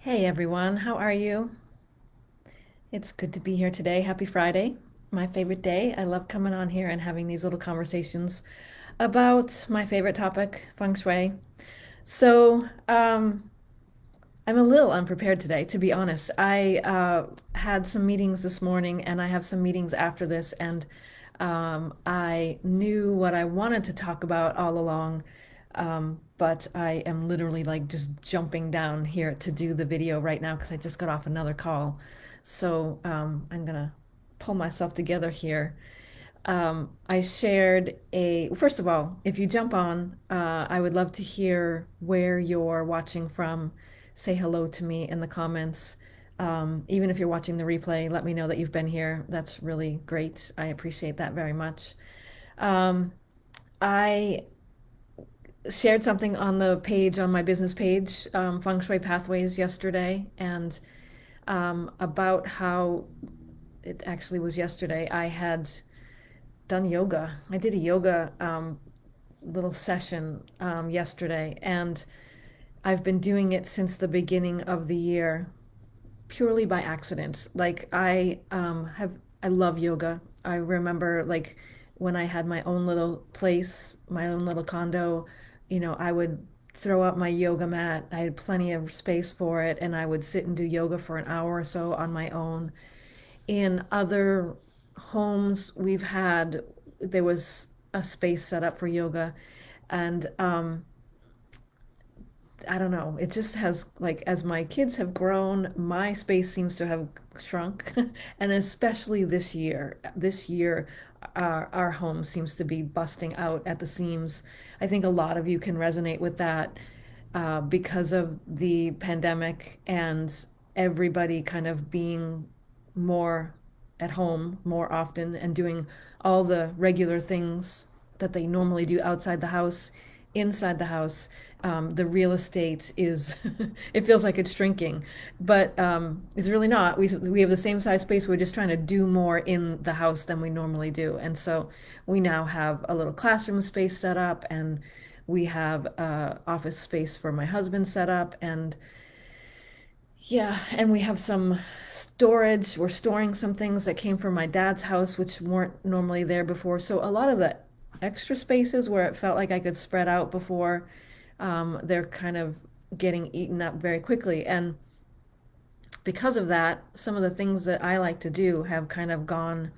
Hey everyone, how are you? It's good to be here today. Happy Friday, my favorite day. I love coming on here and having these little conversations about my favorite topic, Feng Shui. So, I'm a little unprepared today, to be honest. I had some meetings this morning and I have some meetings after this, and I knew what I wanted to talk about all along, but I am literally like just jumping down here to do the video right now because I just got off another call. So I'm gonna pull myself together here. I shared first of all, if you jump on, I would love to hear where you're watching from. Say hello to me in the comments. Even if you're watching the replay, let me know that you've been here. That's really great. I appreciate that very much. Um, I shared something on the page, on my business page, Feng Shui Pathways yesterday, and about how it actually was yesterday. I had done yoga. I did a yoga little session yesterday, and I've been doing it since the beginning of the year purely by accident. I love yoga. I remember like when I had my own little place, my own little condo, I would throw out my yoga mat. I had plenty of space for it, and I would sit and do yoga for an hour or so on my own. In other homes we've had, there was a space set up for yoga, and I don't know, it just has, like, as my kids have grown, my space seems to have shrunk. And especially this year, our home seems to be busting out at the seams. I think a lot of you can resonate with that, because of the pandemic and everybody kind of being more at home more often and doing all the regular things that they normally do outside the house, inside the house. The real estate is, it feels like it's shrinking, but it's really not. We have the same size space. We're just trying to do more in the house than we normally do. And so we now have a little classroom space set up, and we have office space for my husband set up, and yeah, and we have some storage. We're storing some things that came from my dad's house, which weren't normally there before. So a lot of the extra spaces where it felt like I could spread out before, they're kind of getting eaten up very quickly. And because of that, some of the things that I like to do have kind of gone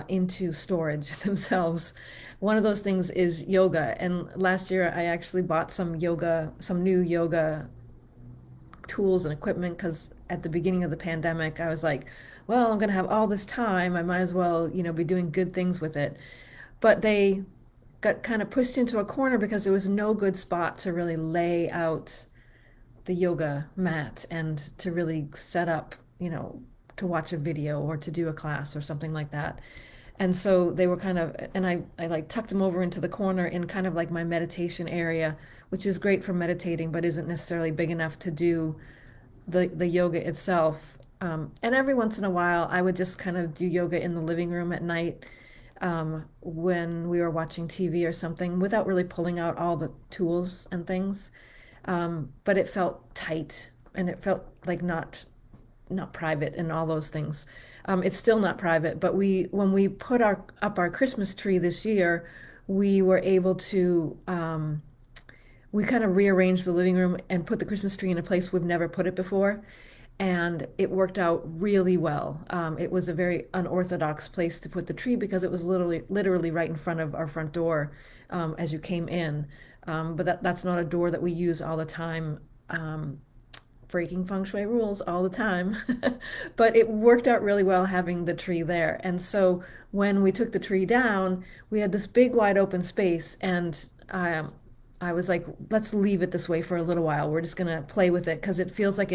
into storage themselves. One of those things is yoga. And last year I actually bought some new yoga tools and equipment because at the beginning of the pandemic, I was like, well, I'm going to have all this time. I might as well, be doing good things with it. But they got kind of pushed into a corner because there was no good spot to really lay out the yoga mat and to really set up, to watch a video or to do a class or something like that. And so they were kind of, and I like tucked them over into the corner in kind of like my meditation area, which is great for meditating, but isn't necessarily big enough to do the yoga itself. And every once in a while, I would just kind of do yoga in the living room at night, when we were watching TV or something, without really pulling out all the tools and things. But it felt tight, and it felt like not private and all those things. It's still not private, but when we put up our Christmas tree this year, we were able to, we kind of rearranged the living room and put the Christmas tree in a place we've never put it before. And it worked out really well. It was a very unorthodox place to put the tree because it was literally right in front of our front door, as you came in. But that's not a door that we use all the time. Breaking feng shui rules all the time. But it worked out really well having the tree there. And so when we took the tree down, we had this big wide open space, and I was like, let's leave it this way for a little while. We're just gonna play with it because it feels like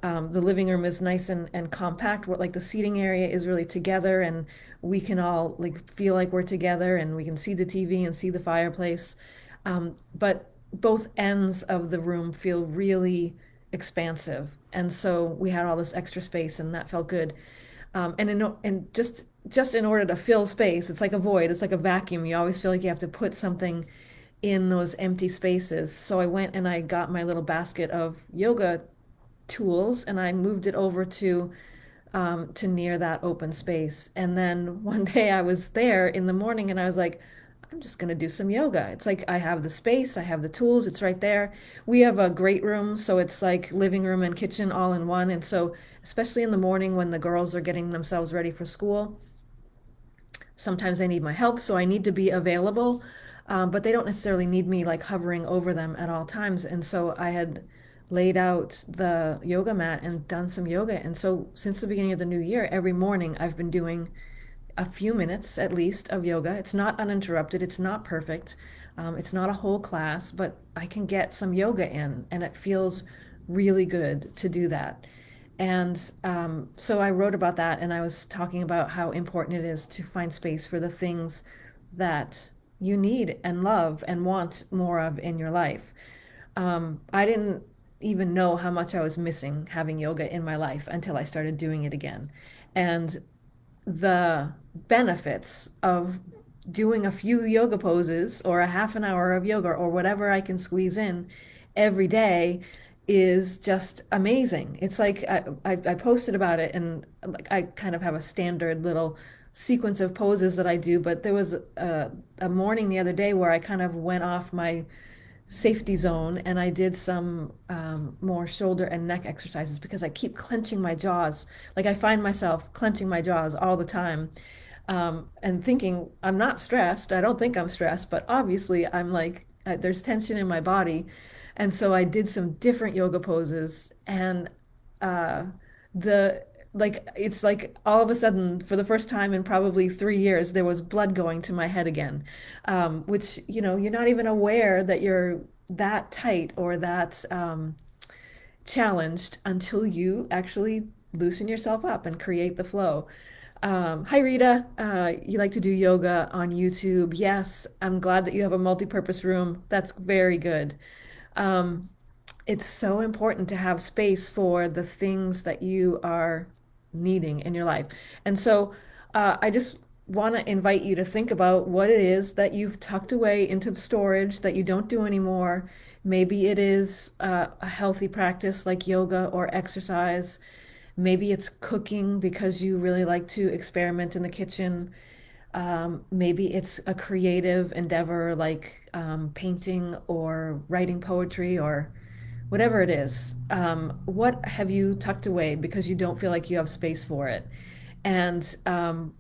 the living room is nice and compact. Where like the seating area is really together, and we can all like feel like we're together, and we can see the TV and see the fireplace. But both ends of the room feel really expansive, and so we had all this extra space, and that felt good. And just in order to fill space, it's like a void, it's like a vacuum. You always feel like you have to put something in those empty spaces. So I went and I got my little basket of yoga tools, and I moved it over to near that open space. And then one day I was there in the morning and I was like, I'm just going to do some yoga. It's like I have the space, I have the tools, it's right there. We have a great room, so it's like living room and kitchen all in one. And so, especially in the morning when the girls are getting themselves ready for school, sometimes they need my help, so I need to be available. But they don't necessarily need me like hovering over them at all times. And so I had laid out the yoga mat and done some yoga. And so since the beginning of the new year, every morning I've been doing a few minutes at least of yoga. It's not uninterrupted, it's not perfect, it's not a whole class, but I can get some yoga in, and it feels really good to do that. And so I wrote about that, and I was talking about how important it is to find space for the things that you need and love and want more of in your life. I didn't even know how much I was missing having yoga in my life until I started doing it again. And the benefits of doing a few yoga poses or a half an hour of yoga or whatever I can squeeze in every day is just amazing. It's like I posted about it, and like I kind of have a standard little sequence of poses that I do, but there was a morning the other day where I kind of went off my safety zone and I did some more shoulder and neck exercises because I keep clenching my jaws. Like I find myself clenching my jaws all the time, and thinking I'm not stressed. I don't think I'm stressed, but obviously I'm like, there's tension in my body. And so I did some different yoga poses, and uh, the like it's like all of a sudden for the first time in probably 3 years there was blood going to my head again, which you're not even aware that you're that tight or that challenged until you actually loosen yourself up and create the flow. Hi Rita, you like to do yoga on YouTube? Yes, I'm glad that you have a multi-purpose room. That's very good. Um, it's so important to have space for the things that you are needing in your life. And so I just want to invite you to think about what it is that you've tucked away into the storage that you don't do anymore. Maybe it is a healthy practice like yoga or exercise. Maybe it's cooking because you really like to experiment in the kitchen. Maybe it's a creative endeavor like painting or writing poetry or whatever it is. What have you tucked away because you don't feel like you have space for it? And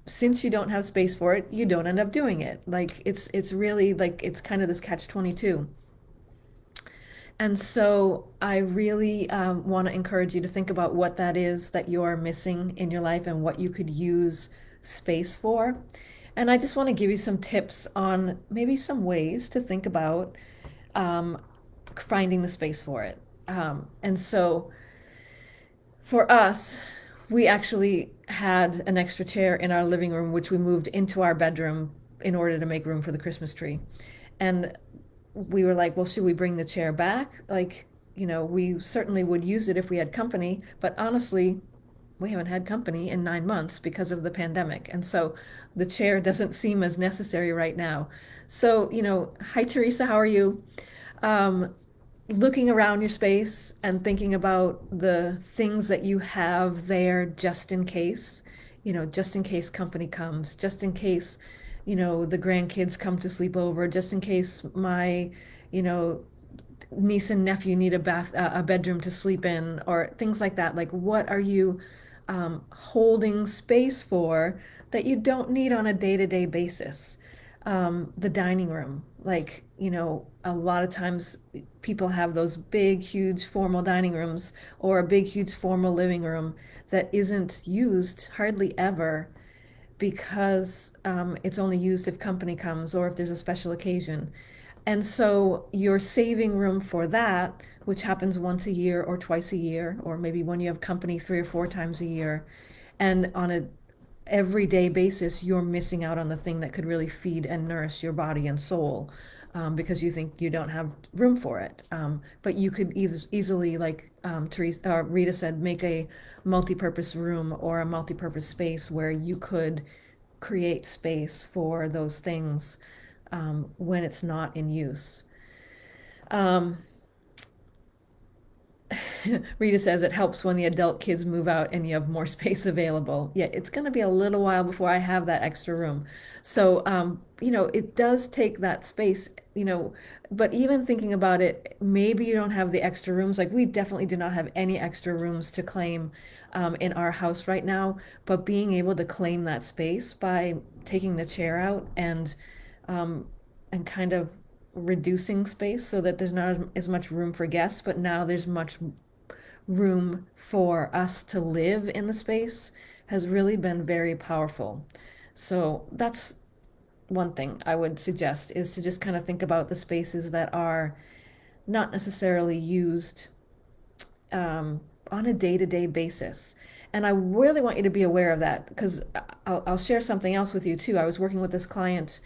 since you don't have space for it, you don't end up doing it. Like it's really like it's kind of this catch-22. And so I really want to encourage you to think about what that is that you're missing in your life and what you could use space for. And I just want to give you some tips on maybe some ways to think about um, finding the space for it. And so for us, we actually had an extra chair in our living room, which we moved into our bedroom in order to make room for the Christmas tree. And we were like, well, should we bring the chair back? Like, we certainly would use it if we had company, but honestly, we haven't had company in 9 months because of the pandemic. And so the chair doesn't seem as necessary right now. So, hi, Teresa, how are you? Um, Looking around your space and thinking about the things that you have there just in case, just in case company comes, just in case, the grandkids come to sleep over, just in case my, you know, niece and nephew need a bedroom to sleep in, or things like that. Like, what are you holding space for that you don't need on a day-to-day basis? The dining room, like, a lot of times people have those big, huge formal dining rooms or a big, huge formal living room that isn't used hardly ever because it's only used if company comes or if there's a special occasion. And so you're saving room for that, which happens once a year or twice a year, or maybe when you have company 3 or 4 times a year. And on a everyday basis, you're missing out on the thing that could really feed and nourish your body and soul, because you think you don't have room for it. But you could easily, like Rita said, make a multi-purpose room or a multi-purpose space where you could create space for those things when it's not in use. Um, Rita says it helps when the adult kids move out and you have more space available. Yeah, it's going to be a little while before I have that extra room. So, it does take that space, but even thinking about it, maybe you don't have the extra rooms. Like we definitely do not have any extra rooms to claim in our house right now, but being able to claim that space by taking the chair out um, and kind of reducing space so that there's not as much room for guests, but now there's much room for us to live in the space has really been very powerful. So that's one thing I would suggest is to just kind of think about the spaces that are not necessarily used on a day-to-day basis. And I really want you to be aware of that because I'll share something else with you too. I was working with this client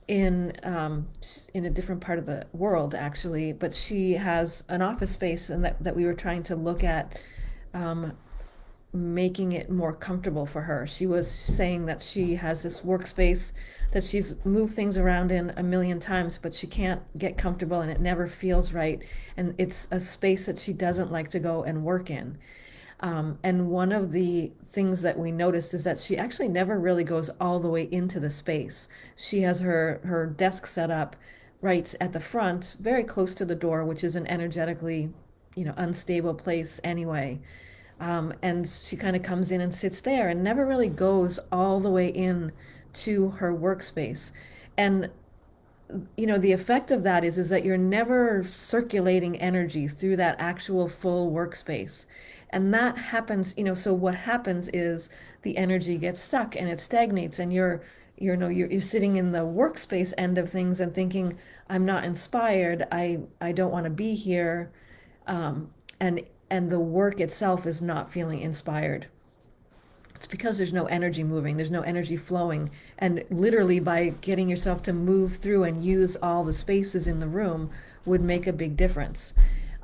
in a different part of the world actually, but she has an office space and that we were trying to look at um, making it more comfortable for her. She was saying that she has this workspace that she's moved things around in a million times, but she can't get comfortable and it never feels right. And it's a space that she doesn't like to go and work in. And one of the things that we noticed is that she actually never really goes all the way into the space. She has her desk set up right at the front, very close to the door, which is an energetically, unstable place anyway. And she kind of comes in and sits there and never really goes all the way in to her workspace. And the effect of that is that you're never circulating energy through that actual full workspace. And that happens, so what happens is the energy gets stuck and it stagnates and you're sitting in the workspace end of things and thinking, I'm not inspired, I don't want to be here. Um, and and the work itself is not feeling inspired. It's because there's no energy moving, there's no energy flowing. And literally, by getting yourself to move through and use all the spaces in the room would make a big difference.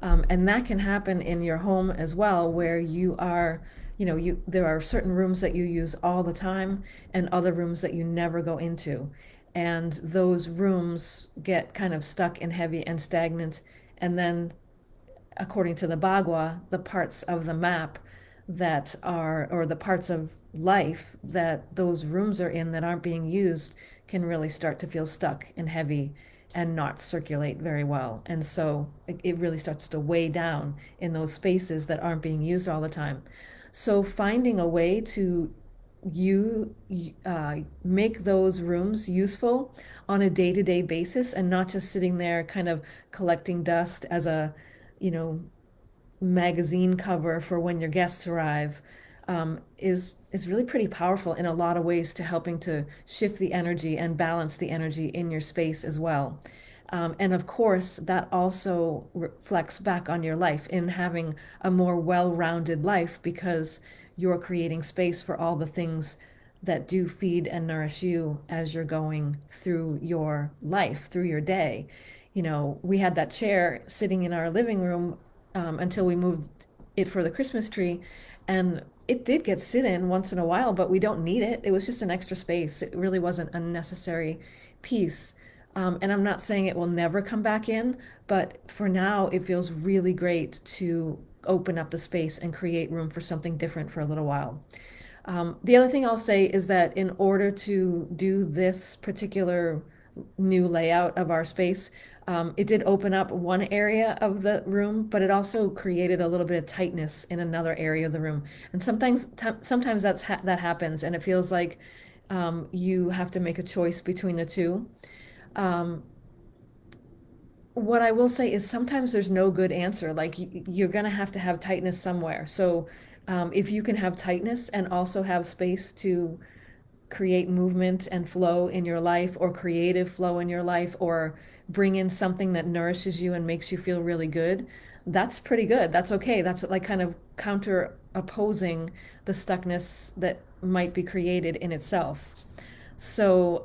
And that can happen in your home as well, where you are, there are certain rooms that you use all the time and other rooms that you never go into. And those rooms get kind of stuck and heavy and stagnant. And then according to the Bagua, the parts of the map that are, or the parts of life that those rooms are in that aren't being used can really start to feel stuck and heavy and not circulate very well. And so it really starts to weigh down in those spaces that aren't being used all the time. So finding a way to you make those rooms useful on a day-to-day basis and not just sitting there kind of collecting dust as a you know magazine cover for when your guests arrive, is really pretty powerful in a lot of ways to helping to shift the energy and balance the energy in your space as well. And of course, that also reflects back on your life in having a more well-rounded life because you're creating space for all the things that do feed and nourish you as you're going through your life, through your day. We had that chair sitting in our living room until we moved it for the Christmas tree. And it did get sit in once in a while, but we don't need it. It was just an extra space. It really wasn't a necessary piece. And I'm not saying it will never come back in, but for now, it feels really great to open up the space and create room for something different for a little while. The other thing I'll say is that in order to do this particular new layout of our space, it did open up one area of the room, but it also created a little bit of tightness in another area of the room. And sometimes that happens, and it feels like you have to make a choice between the two. Um, what I will say is sometimes there's no good answer. Like you're going to have tightness somewhere. So if you can have tightness and also have space to create movement and flow in your life or creative flow in your life or bring in something that nourishes you and makes you feel really good, that's pretty good. That's okay. That's like kind of counter opposing the stuckness that might be created in itself. So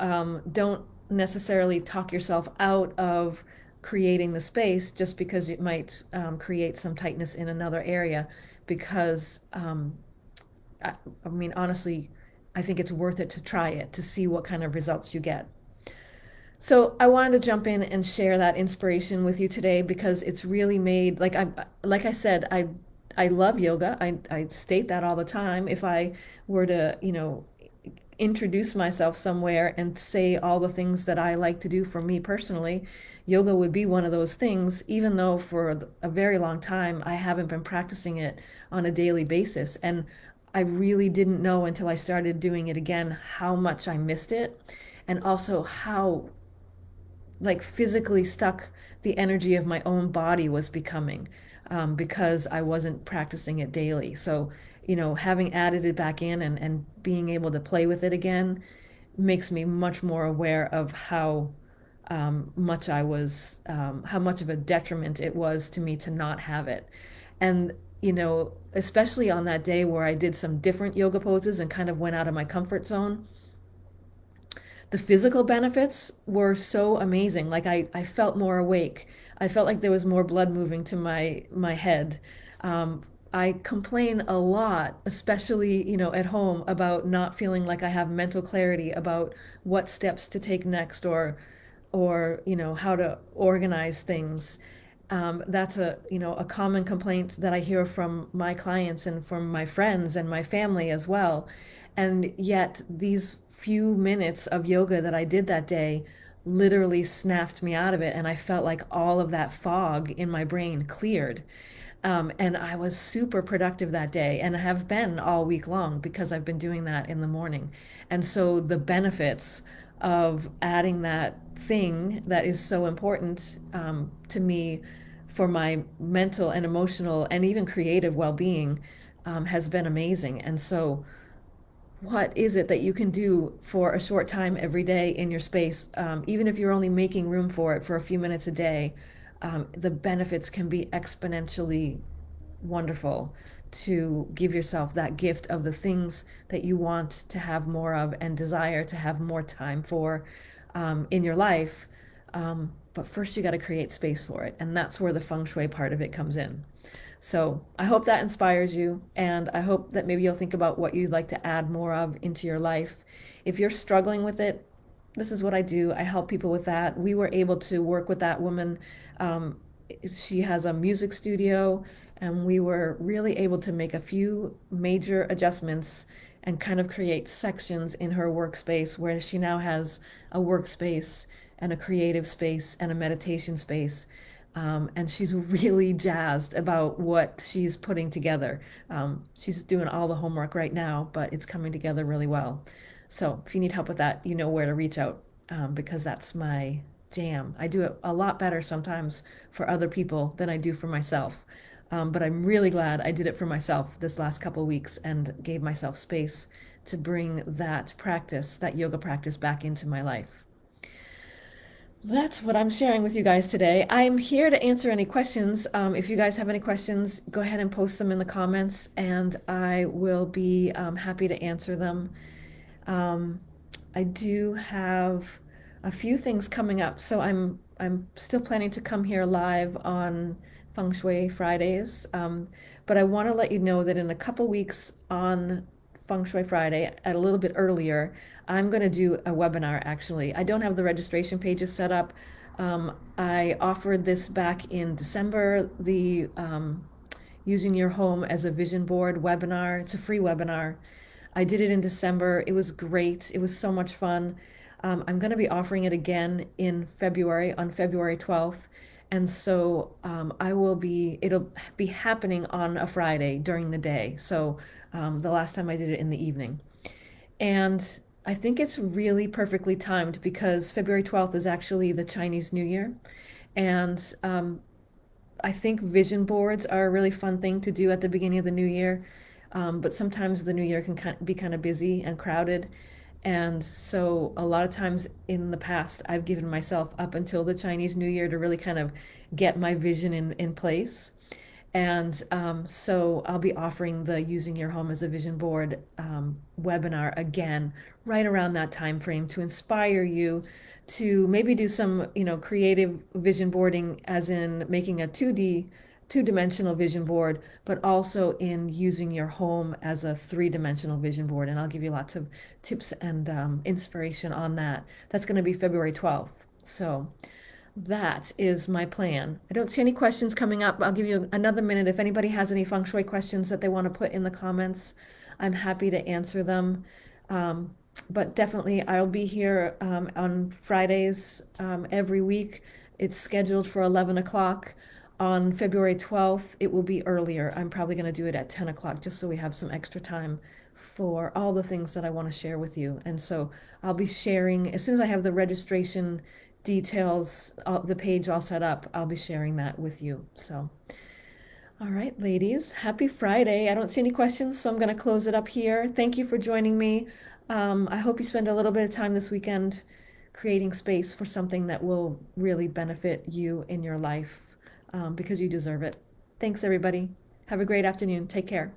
don't necessarily talk yourself out of creating the space just because it might create some tightness in another area because I mean, honestly, I think it's worth it to try it to see what kind of results you get. So I wanted to jump in and share that inspiration with you today because it's really made like I said, I love yoga. I state that all the time. If I were to, introduce myself somewhere and say all the things that I like to do for me personally, yoga would be one of those things, even though for a very long time I haven't been practicing it on a daily basis. And I really didn't know until I started doing it again how much I missed it, and also how like physically stuck the energy of my own body was becoming, because I wasn't practicing it daily. So, having added it back in and being able to play with it again makes me much more aware of how much of a detriment it was to me to not have it. And, especially on that day where I did some different yoga poses and kind of went out of my comfort zone, the physical benefits were so amazing. Like I felt more awake. I felt like there was more blood moving to my head. I complain a lot, especially, at home, about not feeling like I have mental clarity about what steps to take next, or how to organize things. That's a common complaint that I hear from my clients and from my friends and my family as well. And yet these few minutes of yoga that I did that day literally snapped me out of it, and I felt like all of that fog in my brain cleared. And I was super productive that day, and have been all week long because I've been doing that in the morning. And so the benefits of adding that thing that is so important, to me, for my mental and emotional and even creative well-being, has been amazing. And so what is it that you can do for a short time every day in your space, even if you're only making room for it for a few minutes a day? The benefits can be exponentially wonderful, to give yourself that gift of the things that you want to have more of and desire to have more time for, in your life. But first, you got to create space for it. And that's where the feng shui part of it comes in. So I hope that inspires you, and I hope that maybe you'll think about what you'd like to add more of into your life. If you're struggling with it, this is what I do. I help people with that. We were able to work with that woman. Um, she has a music studio, and we were really able to make a few major adjustments and kind of create sections in her workspace, where she now has a workspace and a creative space and a meditation space. And she's really jazzed about what she's putting together. She's doing all the homework right now, but it's coming together really well. So if you need help with that, you know where to reach out, because that's my jam. I do it a lot better sometimes for other people than I do for myself. But I'm really glad I did it for myself this last couple of weeks and gave myself space to bring that practice, that yoga practice, back into my life. That's what I'm sharing with you guys today. I'm here to answer any questions. If you guys have any questions, go ahead and post them in the comments, and I will be happy to answer them. Um, I do have a few things coming up, so I'm still planning to come here live on Feng Shui Fridays. But I want to let you know that in a couple weeks on Feng Shui Friday, at a little bit earlier, I'm going to do a webinar. Actually, I don't have the registration pages set up. I offered this back in December, the Using Your Home as a Vision Board webinar. It's a free webinar. I did it in December. It was great. It was so much fun. I'm going to be offering it again in February, on February 12th. And so it'll be happening on a Friday during the day. So the last time I did it in the evening. And I think it's really perfectly timed because February 12th is actually the Chinese New Year. And I think vision boards are a really fun thing to do at the beginning of the new year. But sometimes the new year can be kind of busy and crowded. And so a lot of times in the past, I've given myself up until the Chinese New Year to really kind of get my vision in place. And so I'll be offering the Using Your Home as a Vision Board webinar again right around that time frame, to inspire you to maybe do some, creative vision boarding, as in making a 2-dimensional vision board, but also in using your home as a 3-dimensional vision board. And I'll give you lots of tips and inspiration on that. That's going to be February 12th. So That is my plan. I don't see any questions coming up. I'll give you another minute. If anybody has any feng shui questions that they want to put in the comments, I'm happy to answer them. Um, but definitely, I'll be here on Fridays every week. It's scheduled for 11 o'clock. On February 12th, it will be earlier. I'm probably going to do it at 10 o'clock just so we have some extra time for all the things that I want to share with you. And so I'll be sharing, as soon as I have the registration details, the page all set up, I'll be sharing that with you. So, all right, ladies, happy Friday. I don't see any questions, so I'm going to close it up here. Thank you for joining me. I hope you spend a little bit of time this weekend creating space for something that will really benefit you in your life because you deserve it. Thanks, everybody. Have a great afternoon. Take care.